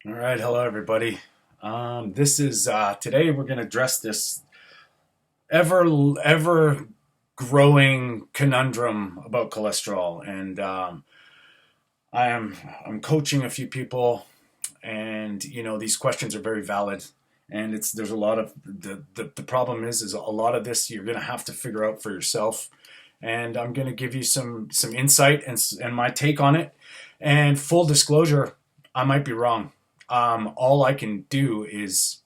All right, hello everybody. This is today we're going to address this ever growing conundrum about cholesterol, and I'm coaching a few people, and these questions are very valid, and there's a lot of the problem is a lot of this you're going to have to figure out for yourself, and I'm going to give you some insight and my take on it, and full disclosure, I might be wrong. All I can do is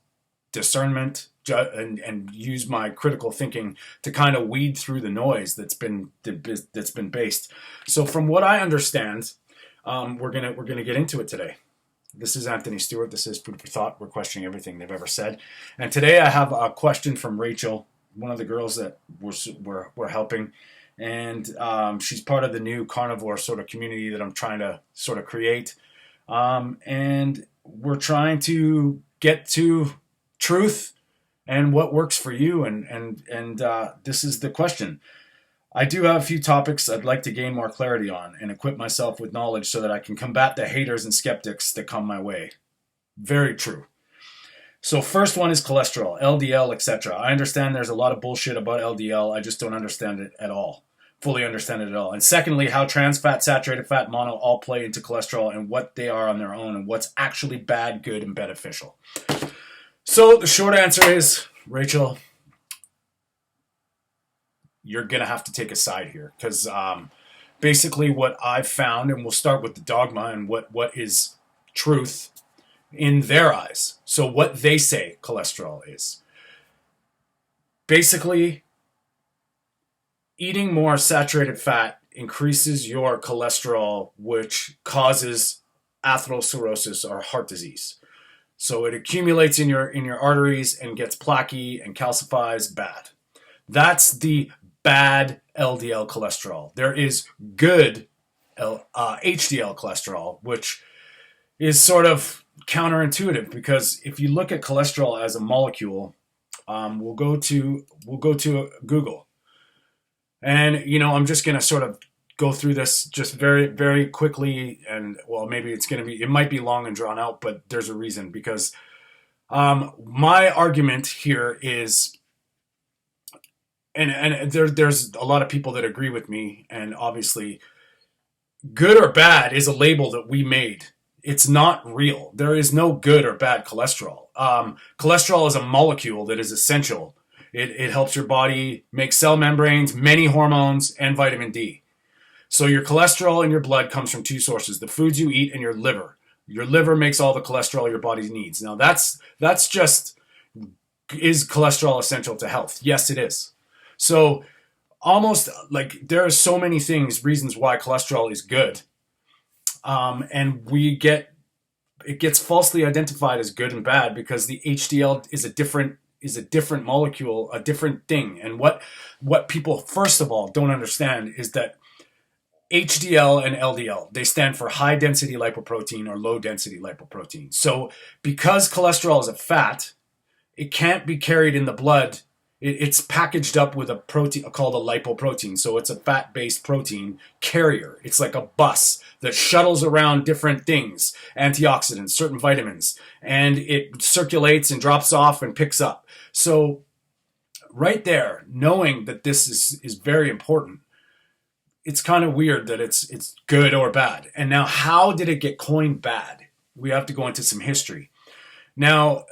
discernment and use my critical thinking to kind of weed through the noise that's been based. So from what I understand, we're gonna get into it today. This is Anthony Stewart. This is Food for Thought. We're questioning everything they've ever said. And today I have a question from Rachel, one of the girls that we're helping. And she's part of the new carnivore sort of community that I'm trying to sort of create. And we're trying to get to truth and what works for you. And this is the question. I do have a few topics I'd like to gain more clarity on and equip myself with knowledge so that I can combat the haters and skeptics that come my way. Very true. So first one is cholesterol, LDL, etc. I understand there's a lot of bullshit about LDL. I just don't understand it at all. Fully understand it at all. And secondly, how trans fat, saturated fat, mono all play into cholesterol and what they are on their own and what's actually bad, good, and beneficial. So the short answer is, Rachel, you're going to have to take a side here because basically what I've found, and we'll start with the dogma and what is truth in their eyes. So what they say cholesterol is. Basically, eating more saturated fat increases your cholesterol, which causes atherosclerosis or heart disease. So it accumulates in your arteries and gets plaquey and calcifies bad. That's the bad LDL cholesterol. There is good HDL cholesterol, which is sort of counterintuitive because if you look at cholesterol as a molecule, we'll go to Google. And, I'm just going to sort of go through this just very, very quickly. And, well, maybe it might be long and drawn out, but there's a reason because my argument here is, and there's a lot of people that agree with me. And obviously, good or bad is a label that we made. It's not real. There is no good or bad cholesterol. Cholesterol is a molecule that is essential. It helps your body make cell membranes, many hormones, and vitamin D. So your cholesterol in your blood comes from two sources, the foods you eat and your liver. Your liver makes all the cholesterol your body needs. Now that's just, is cholesterol essential to health? Yes, it is. So almost like there are so many reasons why cholesterol is good. And it gets falsely identified as good and bad because the HDL is a different molecule, a different thing. And what people first of all don't understand is that HDL and LDL, they stand for high density lipoprotein or low density lipoprotein. So because cholesterol is a fat, it can't be carried in the blood. It's packaged up with a protein called a lipoprotein. So it's a fat-based protein carrier. It's like a bus that shuttles around different things, antioxidants, certain vitamins, and it circulates and drops off and picks up. So right there, knowing that this is very important, it's kind of weird that it's good or bad. And now how did it get coined bad? We have to go into some history. Now,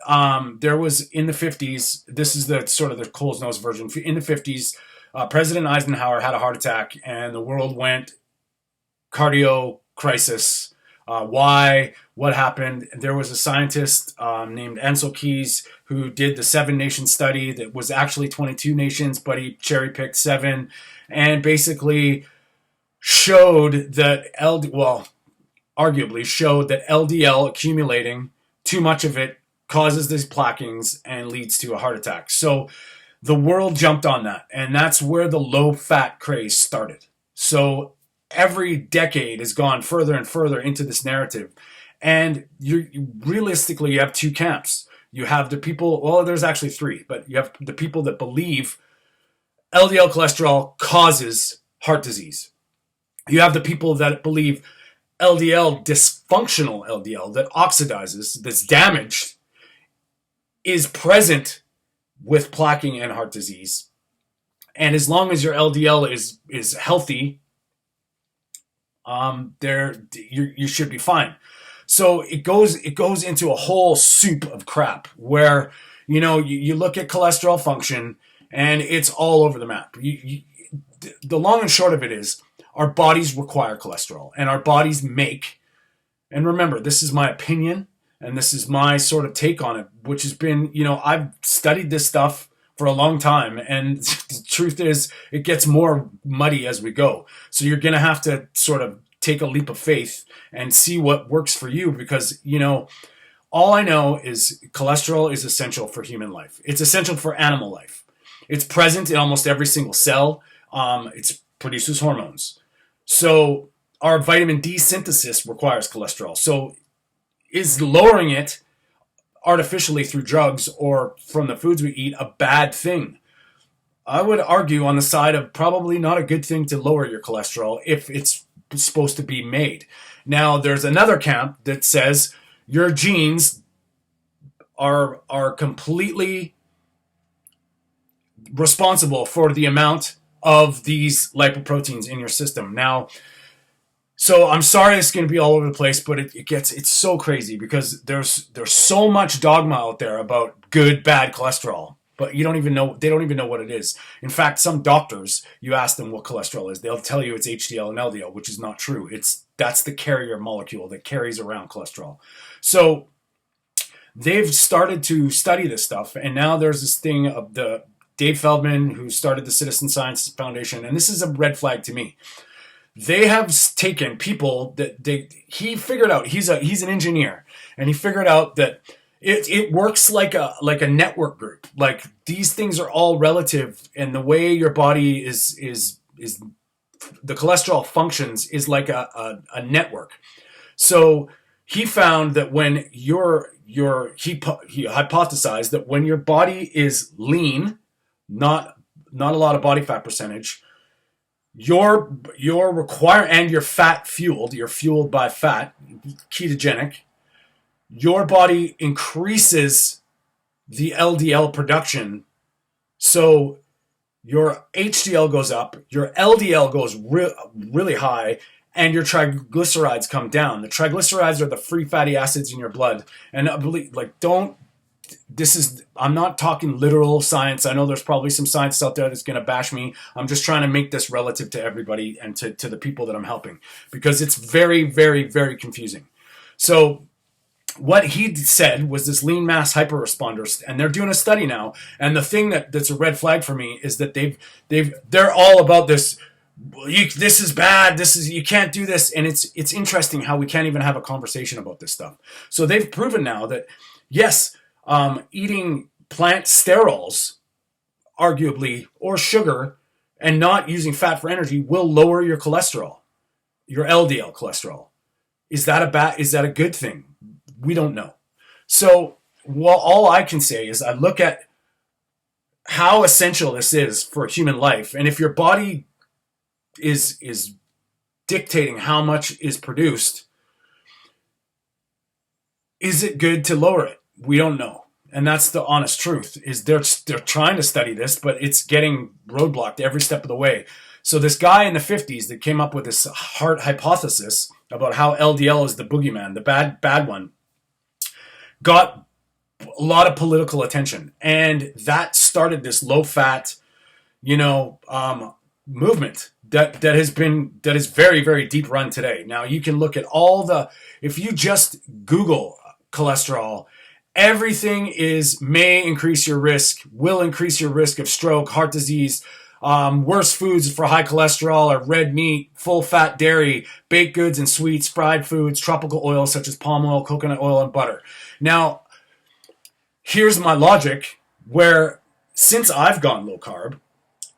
there was in the 50s, this is the sort of the Cole's Nose version. In the 50s, President Eisenhower had a heart attack and the world went cardio crisis. Why? What happened? There was a scientist named Ansel Keys who did the 7-nation study that was actually 22 nations, but he cherry-picked 7 and basically showed that arguably showed that LDL accumulating too much of it causes these plaquings and leads to a heart attack. So the world jumped on that, and that's where the low-fat craze started. So every decade has gone further and further into this narrative, and realistically, you have two camps. You have the people, well, there's actually 3, but you have the people that believe LDL cholesterol causes heart disease. You have the people that believe LDL, dysfunctional LDL that oxidizes, that's damaged, is present with plaquing and heart disease. And as long as your LDL is healthy, you should be fine. So it goes into a whole soup of crap where you look at cholesterol function and it's all over the map. The long and short of it is our bodies require cholesterol and our bodies make. And remember, this is my opinion and this is my sort of take on it, which has been, I've studied this stuff for a long time, and the truth is it gets more muddy as we go. So you're going to have to sort of take a leap of faith and see what works for you, because all I know is cholesterol is essential for human life. It's essential for animal life. It's present in almost every single cell. It produces hormones. So our vitamin D synthesis requires cholesterol. So is lowering it artificially through drugs or from the foods we eat a bad thing? I would argue on the side of probably not a good thing to lower your cholesterol if it's supposed to be made. Now, there's another camp that says your genes are completely responsible for the amount of these lipoproteins in your system. Now, so I'm sorry it's going to be all over the place, but it's so crazy because there's so much dogma out there about good, bad cholesterol, but they don't even know what it is. In fact, some doctors, you ask them what cholesterol is, they'll tell you it's HDL and LDL, which is not true. That's the carrier molecule that carries around cholesterol. So they've started to study this stuff, and now there's this thing of the Dave Feldman, who started the Citizen Science Foundation, and this is a red flag to me. They have taken people that he figured out. He's an engineer, and he figured out that it works like a network group. Like these things are all relative, and the way your body is the cholesterol functions is like a network. So he found that when he hypothesized that when your body is lean, not a lot of body fat percentage, you're fueled by fat, ketogenic, your body increases the LDL production. So your HDL goes up, your LDL goes really high, and your triglycerides come down. The triglycerides are the free fatty acids in your blood. And I believe, I'm not talking literal science. I know there's probably some scientists out there that's going to bash me. I'm just trying to make this relative to everybody and to the people that I'm helping, because it's very, very, very confusing. So what he said was this lean mass hyperresponders, and they're doing a study now. And the thing that's a red flag for me is that they're all about this. This is bad. You can't do this. And it's interesting how we can't even have a conversation about this stuff. So they've proven now that yes, eating plant sterols, arguably, or sugar, and not using fat for energy will lower your cholesterol, your LDL cholesterol. Is that a good thing? We don't know. So, all I can say is I look at how essential this is for human life, and if your body is dictating how much is produced, is it good to lower it? We don't know. And that's the honest truth, is they're trying to study this, but it's getting roadblocked every step of the way. So this guy in the 50s that came up with this heart hypothesis about how LDL is the boogeyman, the bad one, got a lot of political attention. And that started this low-fat, movement that is very, very deep run today. Now you can look at if you just Google cholesterol, everything may increase your risk, will increase your risk of stroke, heart disease. Worst foods for high cholesterol are red meat, full fat dairy, baked goods and sweets, fried foods, tropical oils such as palm oil, coconut oil, and butter. Now, here's my logic, where since I've gone low carb,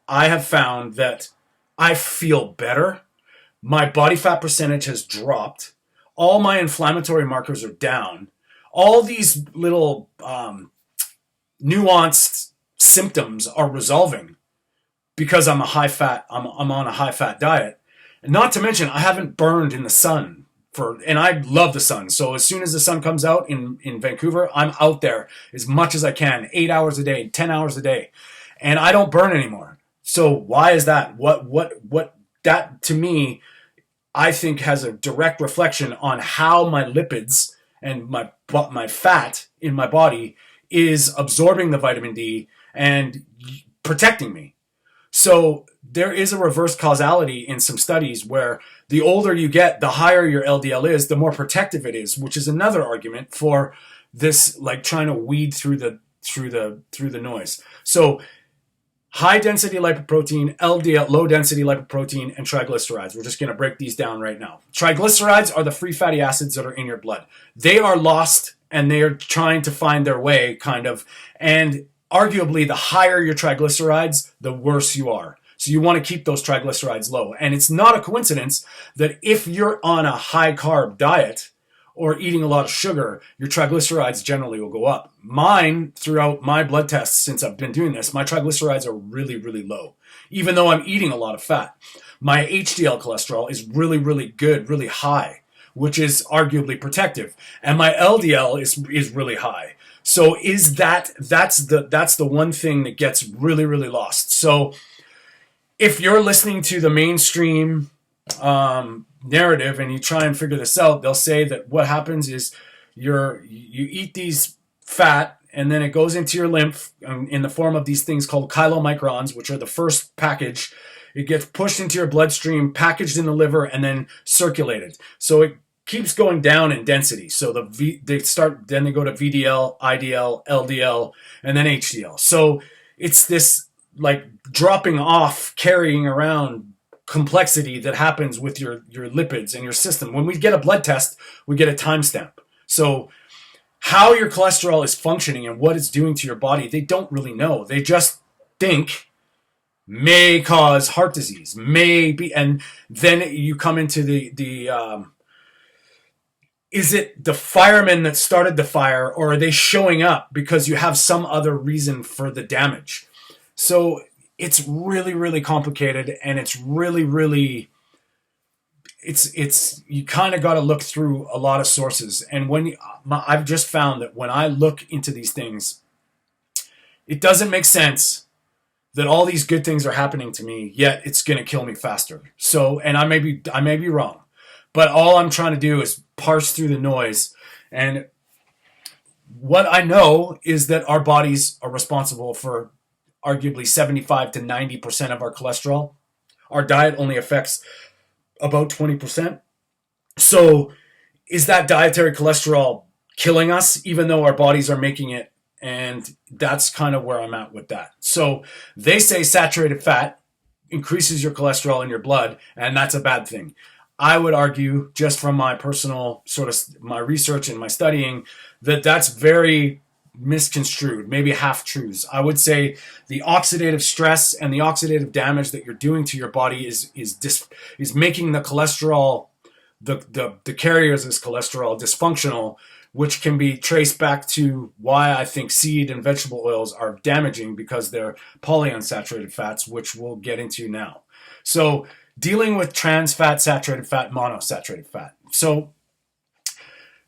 I have found that I feel better. My body fat percentage has dropped. All my inflammatory markers are down. All these little nuanced symptoms are resolving because I'm on a high fat diet. And not to mention, I haven't burned in the sun and I love the sun. So as soon as the sun comes out in Vancouver, I'm out there as much as I can, 8 hours a day, 10 hours a day, and I don't burn anymore. So why is that? What that to me, I think has a direct reflection on how my lipids and my fat in my body is absorbing the vitamin D and protecting me. So there is a reverse causality in some studies where the older you get, the higher your LDL is, the more protective it is, which is another argument for this, like trying to weed through the noise. So high density lipoprotein, LDL, low density lipoprotein, and triglycerides. We're just going to break these down right now. Triglycerides are the free fatty acids that are in your blood. They are lost and they are trying to find their way, kind of. And arguably, the higher your triglycerides, the worse you are. So you want to keep those triglycerides low. And it's not a coincidence that if you're on a high carb diet or eating a lot of sugar, your triglycerides generally will go up. Mine, throughout my blood tests since I've been doing this, my triglycerides are really, really low, even though I'm eating a lot of fat. My HDL cholesterol is really, really good, really high, which is arguably protective. And my LDL is really high. So that's the one thing that gets really, really lost. So if you're listening to the mainstream narrative and you try and figure this out, they'll say that what happens is you eat these fat and then it goes into your lymph in the form of these things called chylomicrons, which are the first package. It gets pushed into your bloodstream, packaged in the liver, and then circulated. So it keeps going down in density. So then they go to VDL, IDL, LDL, and then HDL. So it's this like dropping off, carrying around complexity that happens with your lipids and your system. When we get a blood test, we get a timestamp. So how your cholesterol is functioning and what it's doing to your body, they don't really know. They just think may cause heart disease, may be, and then you come into the is it the firemen that started the fire, or are they showing up because you have some other reason for the damage? So it's really, really complicated, and it's really, really, it's you kind of got to look through a lot of sources. And I've just found that when I look into these things, it doesn't make sense that all these good things are happening to me, yet it's going to kill me faster. So, and I may be wrong, but all I'm trying to do is parse through the noise. And what I know is that our bodies are responsible for arguably 75 to 90% of our cholesterol. Our diet only affects about 20%. So is that dietary cholesterol killing us, even though our bodies are making it? And that's kind of where I'm at with that. So they say saturated fat increases your cholesterol in your blood, and that's a bad thing. I would argue, just from my personal sort of my research and my studying, that that's very misconstrued, maybe half truths. I would say the oxidative stress and the oxidative damage that you're doing to your body is making the cholesterol, the carriers of this cholesterol, dysfunctional, which can be traced back to why I think seed and vegetable oils are damaging, because they're polyunsaturated fats, which we'll get into now. So dealing with trans fat, saturated fat, monosaturated fat. So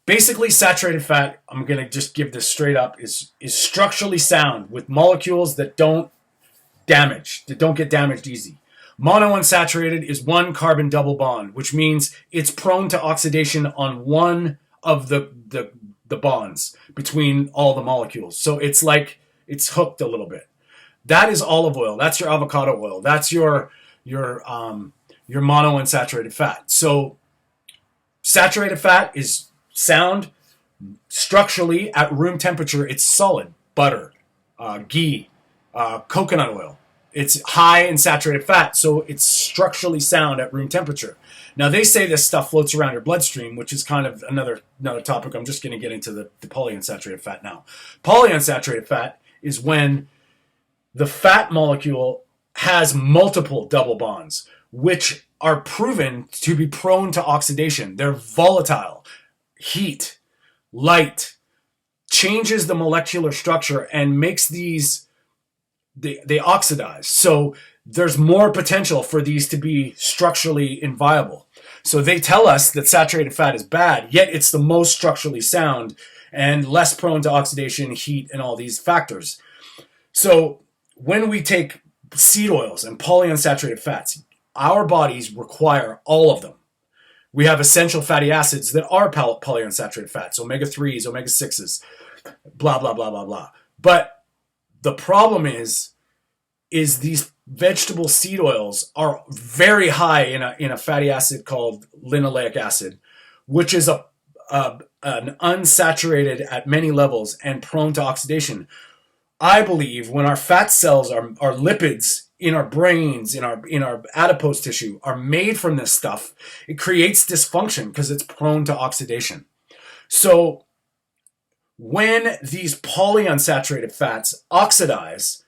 basically, saturated fat, I'm going to just give this straight up, is structurally sound with molecules that don't get damaged easy. Monounsaturated is one carbon double bond, which means it's prone to oxidation on one of the bonds between all the molecules. So it's like it's hooked a little bit. That is olive oil. That's your avocado oil. That's your monounsaturated fat. So saturated fat is sound structurally at room temperature. It's solid. Butter, ghee, coconut oil. It's high in saturated fat, so it's structurally sound at room temperature. Now, they say this stuff floats around your bloodstream, which is kind of another topic. I'm just going to get into the polyunsaturated fat now. Polyunsaturated fat is when the fat molecule has multiple double bonds, which are proven to be prone to oxidation. They're volatile. Heat, light, changes the molecular structure and makes these, they oxidize. So there's more potential for these to be structurally inviolable. So they tell us that saturated fat is bad, yet it's the most structurally sound and less prone to oxidation, heat, and all these factors. So when we take seed oils and polyunsaturated fats, our bodies require all of them. We have essential fatty acids that are polyunsaturated fats, omega-3s, omega-6s, blah, blah, blah, blah, blah. But the problem is these vegetable seed oils are very high in a fatty acid called linoleic acid, which is an unsaturated at many levels and prone to oxidation. I believe when our fat cells, our lipids in our brains, in our adipose tissue are made from this stuff, it creates dysfunction because it's prone to oxidation. So when these polyunsaturated fats oxidize,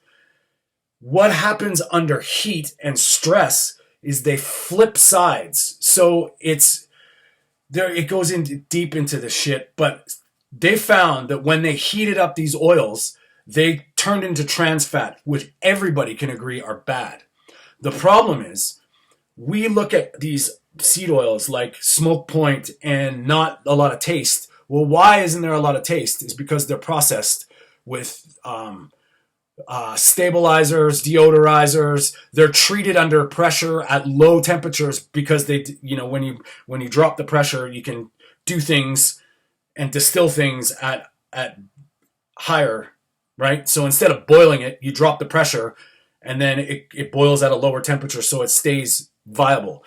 what happens under heat and stress is they flip sides. So it goes deep into the shit, but they found that when they heated up these oils, they turned into trans fat, which everybody can agree are bad. The problem is we look at these seed oils like Smoke Point and not a lot of taste. Well, why isn't there a lot of taste? It's because they're processed with stabilizers, deodorizers. They're treated under pressure at low temperatures because they, when you drop the pressure, you can do things and distill things at higher, right? So instead of boiling it, you drop the pressure and then it boils at a lower temperature so it stays viable.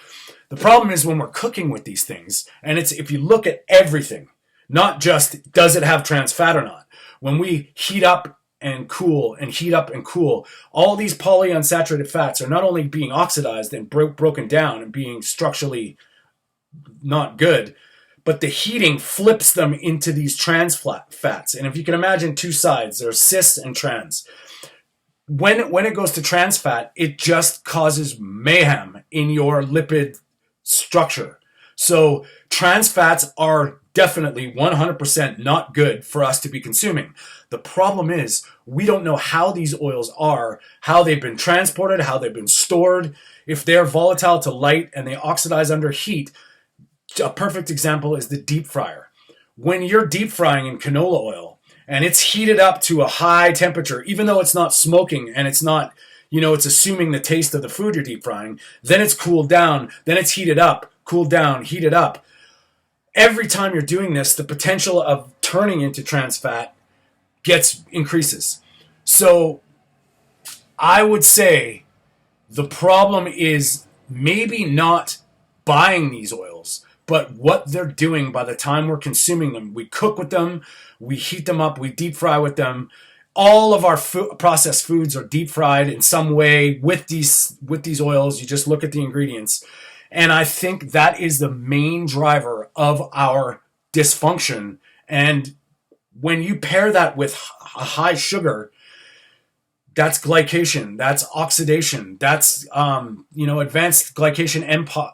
The problem is when we're cooking with these things, and it's if you look at everything, not just does it have trans fat or not. When we heat up and cool and heat up and cool, all these polyunsaturated fats are not only being oxidized and broken down and being structurally not good, but the heating flips them into these trans fats. And if you can imagine two sides, there's cis and trans. When it goes to trans fat, it just causes mayhem in your lipid structure. So trans fats are definitely 100% not good for us to be consuming. The problem is we don't know how these oils are, how they've been transported, how they've been stored. If they're volatile to light and they oxidize under heat, a perfect example is the deep fryer. When you're deep frying in canola oil and it's heated up to a high temperature, even though it's not smoking and it's not, it's assuming the taste of the food you're deep frying, then it's cooled down, then it's heated up, cooled down, heated up. Every time you're doing this, the potential of turning into trans fat increases. So I would say the problem is maybe not buying these oils, but what they're doing by the time we're consuming them. We cook with them, we heat them up, we deep fry with them. All of our processed foods are deep fried in some way with these oils. You just look at the ingredients. And I think that is the main driver of our dysfunction. And when you pair that with a high sugar, that's glycation, that's oxidation, that's advanced glycation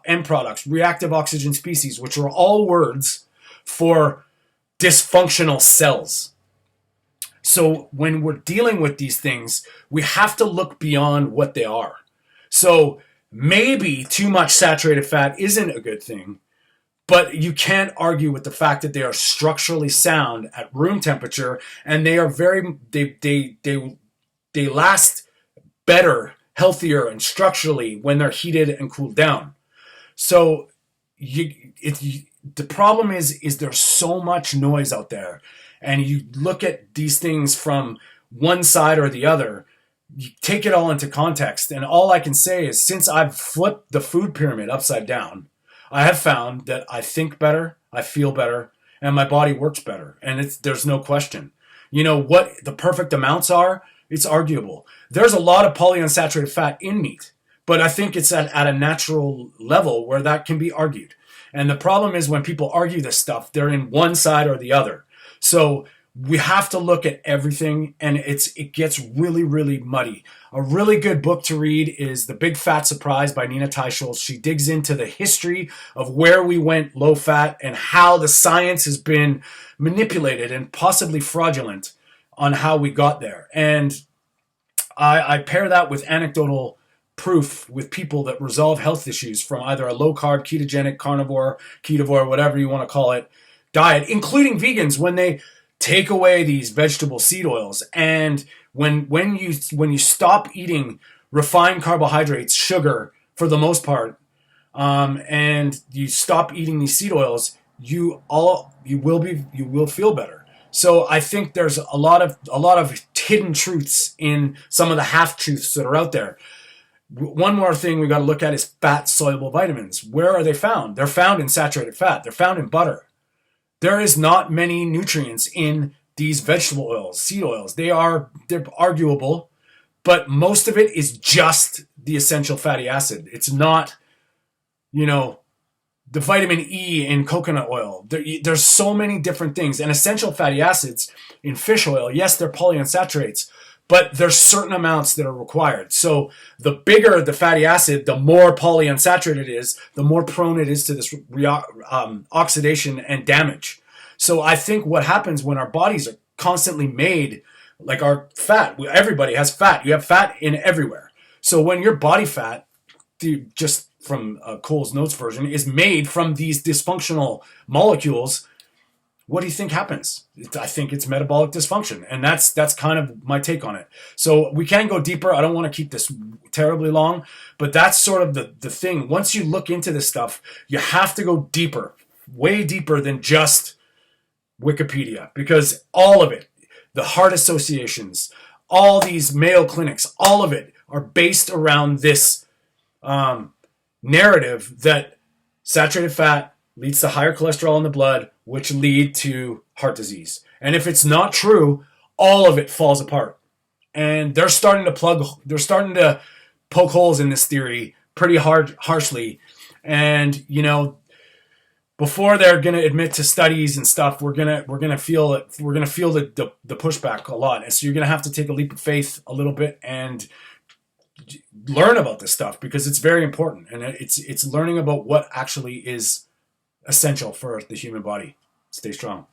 end products, reactive oxygen species, which are all words for dysfunctional cells. So when we're dealing with these things, we have to look beyond what they are. So maybe too much saturated fat isn't a good thing, but you can't argue with the fact that they are structurally sound at room temperature, and they are they last better, healthier, and structurally when they're heated and cooled down. So the problem is there's so much noise out there, and you look at these things from one side or the other, you take it all into context, and all I can say is since I've flipped the food pyramid upside down, I have found that I think better, I feel better, and my body works better, and there's no question. What the perfect amounts are, it's arguable. There's a lot of polyunsaturated fat in meat, but I think it's at a natural level where that can be argued. And the problem is when people argue this stuff, they're in one side or the other. So we have to look at everything, and it gets really, really muddy. A really good book to read is The Big Fat Surprise by Nina Teicholz. She digs into the history of where we went low fat and how the science has been manipulated and possibly fraudulent on how we got there. And I pair that with anecdotal proof with people that resolve health issues from either a low carb, ketogenic, carnivore, ketovore, whatever you want to call it, diet, including vegans, when they take away these vegetable seed oils, and when you stop eating refined carbohydrates, sugar for the most part, and you stop eating these seed oils, you will feel better. So I think there's a lot of hidden truths in some of the half truths that are out there. One more thing we got to look at is fat soluble vitamins. Where are they found? They're found in saturated fat. They're found in butter. There is not many nutrients in these vegetable oils, seed oils. They're arguable, but most of it is just the essential fatty acid. It's not, the vitamin E in coconut oil. There's so many different things. And essential fatty acids in fish oil, yes, they're polyunsaturates, but there's certain amounts that are required. So the bigger the fatty acid, the more polyunsaturated it is, the more prone it is to this oxidation and damage. So I think what happens when our bodies are constantly made, like our fat, everybody has fat. You have fat in everywhere. So when your body fat, just from Cole's Notes version, is made from these dysfunctional molecules, what do you think happens? I think it's metabolic dysfunction. And that's kind of my take on it. So we can go deeper. I don't want to keep this terribly long, but that's sort of the thing. Once you look into this stuff, you have to go deeper, way deeper than just Wikipedia, because all of it, the heart associations, all these Mayo clinics, all of it are based around this narrative that saturated fat leads to higher cholesterol in the blood, which lead to heart disease. And if it's not true, all of it falls apart. And they're starting to poke holes in this theory pretty harshly. And, before they're going to admit to studies and stuff, we're going to feel the pushback a lot. And so you're going to have to take a leap of faith a little bit and learn about this stuff, because it's very important, and it's learning about what actually is essential for the human body. Stay strong.